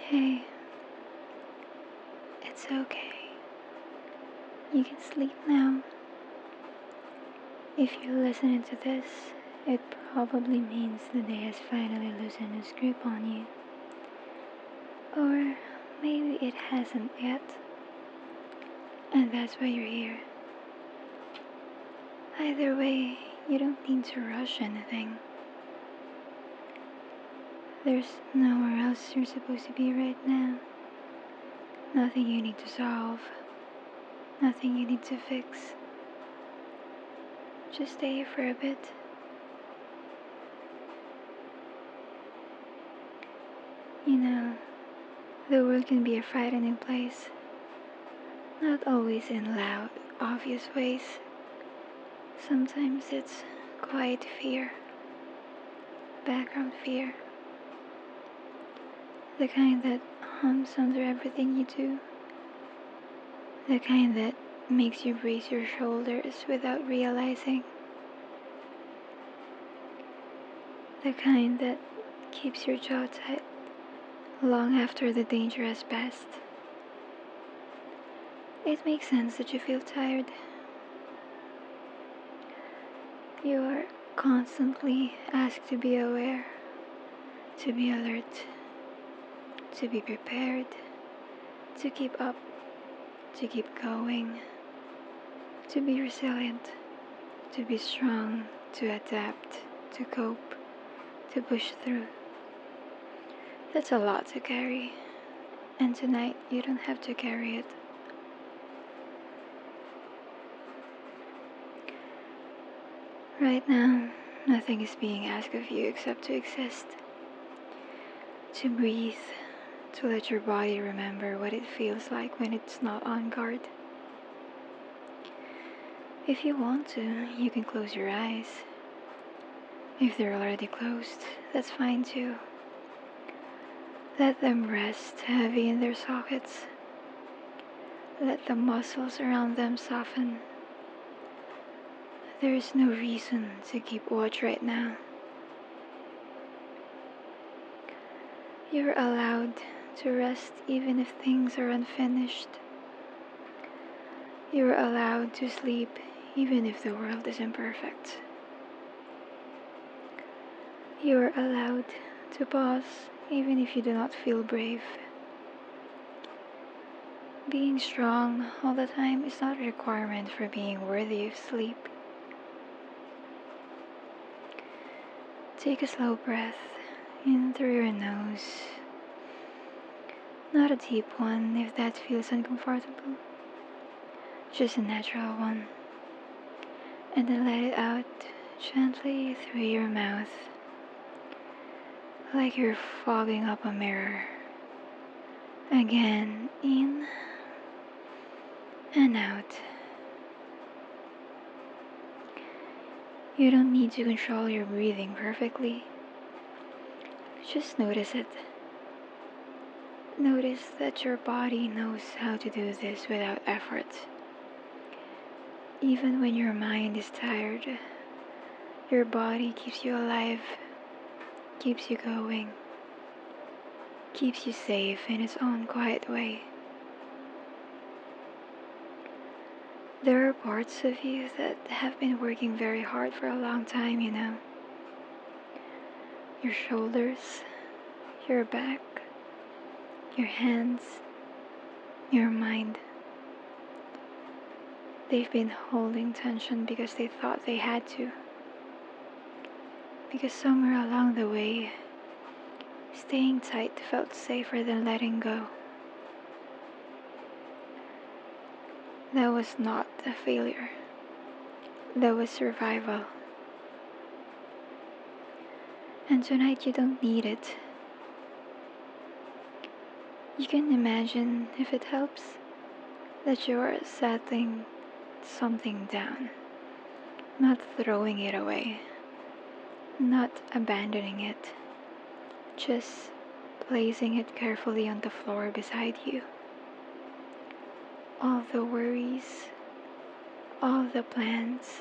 Hey, it's okay. You can sleep now. If you're listening to this, it probably means the day has finally loosened its grip on you. Or maybe it hasn't yet, and that's why you're here. Either way, you don't need to rush anything. There's nowhere else you're supposed to be right now. Nothing you need to solve. Nothing you need to fix. Just stay here for a bit. You know, the world can be a frightening place. Not always in loud, obvious ways. Sometimes it's quiet fear, background fear. The kind that hums under everything you do. The kind that makes you brace your shoulders without realizing. The kind that keeps your jaw tight long after the danger has passed. It makes sense that you feel tired. You are constantly asked to be aware, to be alert, to be prepared, to keep up, to keep going, to be resilient, to be strong, to adapt, to cope, to push through. That's a lot to carry, and tonight you don't have to carry it. Right now, nothing is being asked of you except to exist, to breathe, to let your body remember what it feels like when it's not on guard. If you want to, you can close your eyes. If they're already closed, that's fine too. Let them rest heavy in their sockets. Let the muscles around them soften. There is no reason to keep watch right now. You're allowed to rest even if things are unfinished. You're allowed to sleep even if the world is imperfect. You're allowed to pause even if you do not feel brave. Being strong all the time is not a requirement for being worthy of sleep. Take a slow breath in through your nose. Not a deep one if that feels uncomfortable. Just a natural one. And then let it out gently through your mouth. Like you're fogging up a mirror. Again, in and out. You don't need to control your breathing perfectly. Just notice it. Notice that your body knows how to do this without effort. Even when your mind is tired, your body keeps you alive, keeps you going, keeps you safe in its own quiet way. There are parts of you that have been working very hard for a long time, you know. Your shoulders, your back, your hands, your mind. They've been holding tension because they thought they had to. Because somewhere along the way, staying tight felt safer than letting go. That was not a failure. That was survival. And tonight you don't need it. You can imagine, if it helps, that you are settling something down, not throwing it away, not abandoning it, just placing it carefully on the floor beside you. All the worries, all the plans,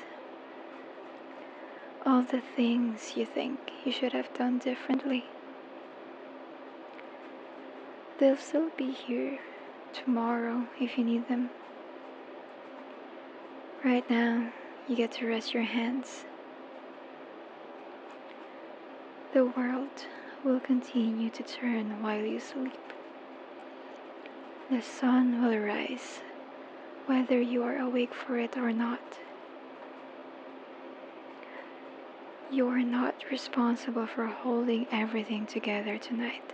all the things you think you should have done differently. They'll still be here tomorrow if you need them. Right now, you get to rest your hands. The world will continue to turn while you sleep. The sun will rise, whether you are awake for it or not. You are not responsible for holding everything together tonight.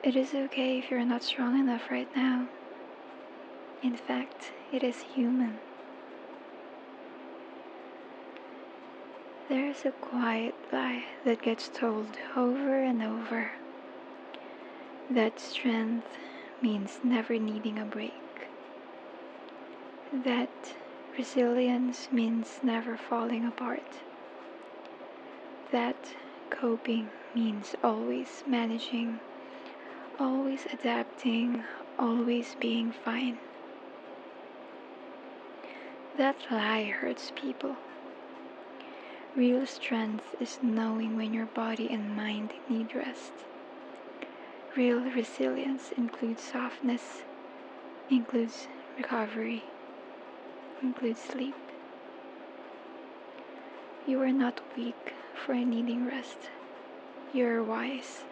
It is okay if you're not strong enough right now. In fact, it is human. There is a quiet lie that gets told over and over, that strength means never needing a break, that resilience means never falling apart, that coping means always managing, always adapting, always being fine. That lie hurts people. Real strength is knowing when your body and mind need rest. Real resilience includes softness, includes recovery, includes sleep. You are not weak for needing rest. You are wise.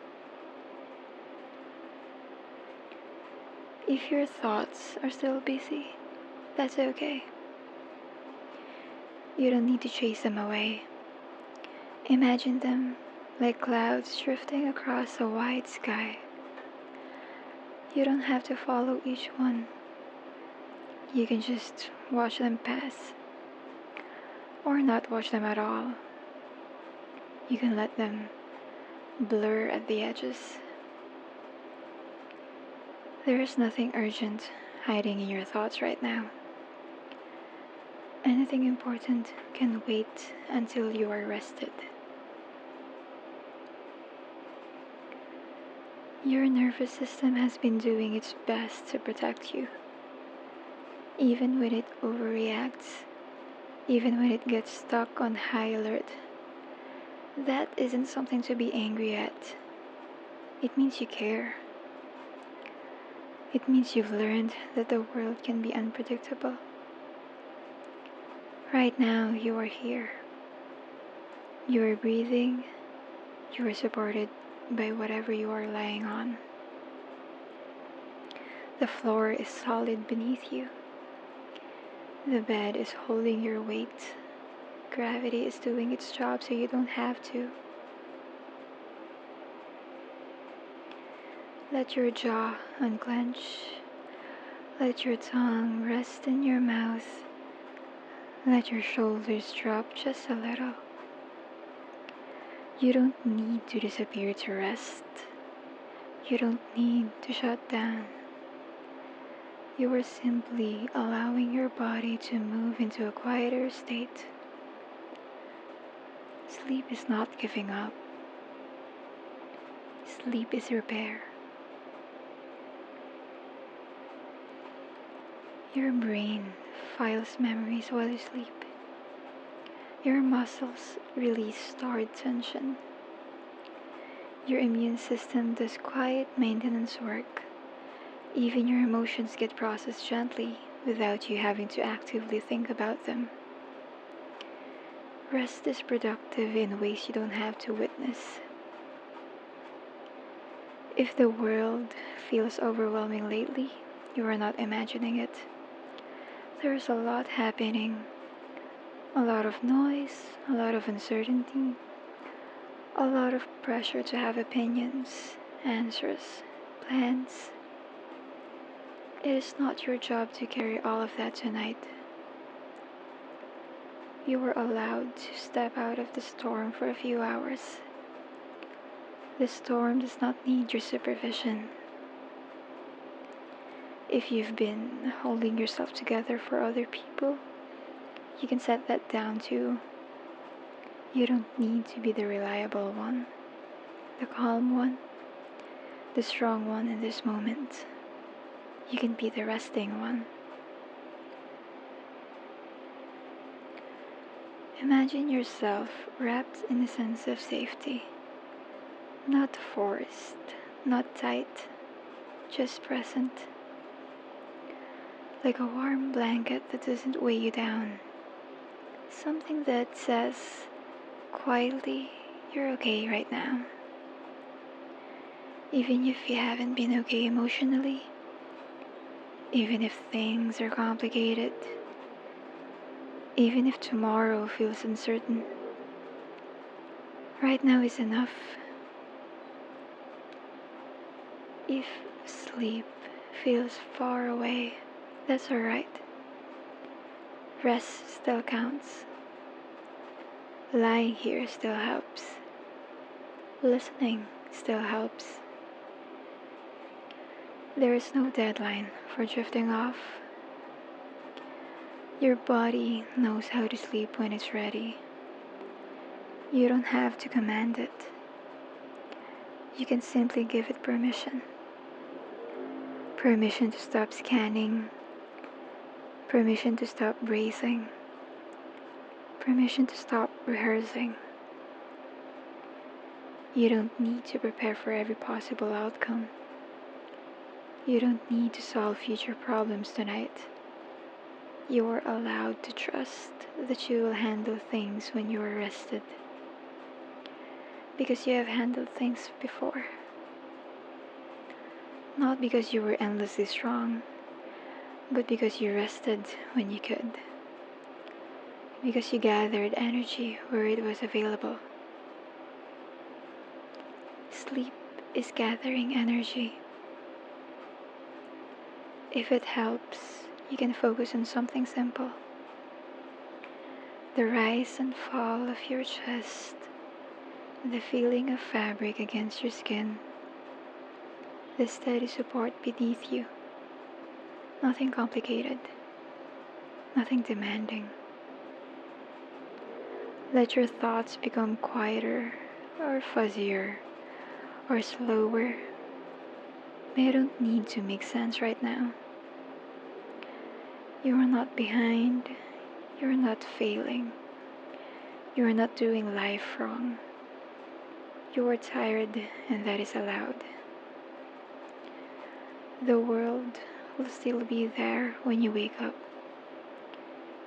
If your thoughts are still busy, that's okay. You don't need to chase them away. Imagine them like clouds drifting across a wide sky. You don't have to follow each one. You can just watch them pass, or not watch them at all. You can let them blur at the edges. There is nothing urgent hiding in your thoughts right now. Anything important can wait until you are rested. Your nervous system has been doing its best to protect you. Even when it overreacts, even when it gets stuck on high alert, that isn't something to be angry at. It means you care. It means you've learned that the world can be unpredictable. Right now, you are here. You are breathing. You are supported by whatever you are lying on. The floor is solid beneath you. The bed is holding your weight. Gravity is doing its job so you don't have to. Let your jaw unclench. Let your tongue rest in your mouth. Let your shoulders drop just a little. You don't need to disappear to rest. You don't need to shut down. You are simply allowing your body to move into a quieter state. Sleep is not giving up. Sleep is repair. Your brain files memories while you sleep. Your muscles release stored tension. Your immune system does quiet maintenance work. Even your emotions get processed gently without you having to actively think about them. Rest is productive in ways you don't have to witness. If the world feels overwhelming lately, you are not imagining it. There's a lot happening. A lot of noise, a lot of uncertainty, a lot of pressure to have opinions, answers, plans. It is not your job to carry all of that tonight. You were allowed to step out of the storm for a few hours. The storm does not need your supervision. If you've been holding yourself together for other people, you can set that down too. You don't need to be the reliable one, the calm one, the strong one in this moment. You can be the resting one. Imagine yourself wrapped in a sense of safety, not forced, not tight, just present. Like a warm blanket that doesn't weigh you down. Something that says quietly, you're okay right now. Even if you haven't been okay emotionally, even if things are complicated, even if tomorrow feels uncertain, right now is enough. If sleep feels far away, that's alright. Rest still counts. Lying here still helps. Listening still helps. There is no deadline for drifting off. Your body knows how to sleep when it's ready. You don't have to command it. You can simply give it permission. Permission to stop scanning. Permission to stop bracing. Permission to stop rehearsing. You don't need to prepare for every possible outcome. You don't need to solve future problems tonight. You are allowed to trust that you will handle things when you are rested. Because you have handled things before. Not because you were endlessly strong, but because you rested when you could. Because you gathered energy where it was available. Sleep is gathering energy. If it helps, you can focus on something simple. The rise and fall of your chest, the feeling of fabric against your skin, the steady support beneath you. Nothing complicated, nothing demanding. Let your thoughts become quieter or fuzzier or slower. They don't need to make sense right now. You are not behind. You are not failing. You are not doing life wrong. You are tired, and that is allowed. The world will still be there when you wake up,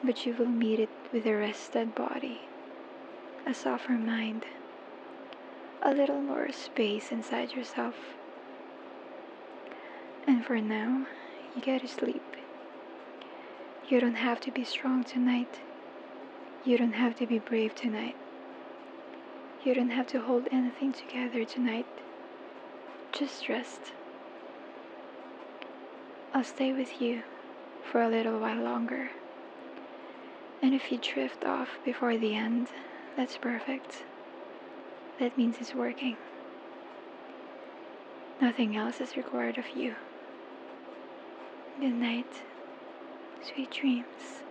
but you will meet it with a rested body, a softer mind, a little more space inside yourself. And for now, you gotta sleep. You don't have to be strong tonight. You don't have to be brave tonight. You don't have to hold anything together tonight. Just rest. I'll stay with you for a little while longer. And if you drift off before the end, that's perfect. That means it's working. Nothing else is required of you. Good night. Sweet dreams.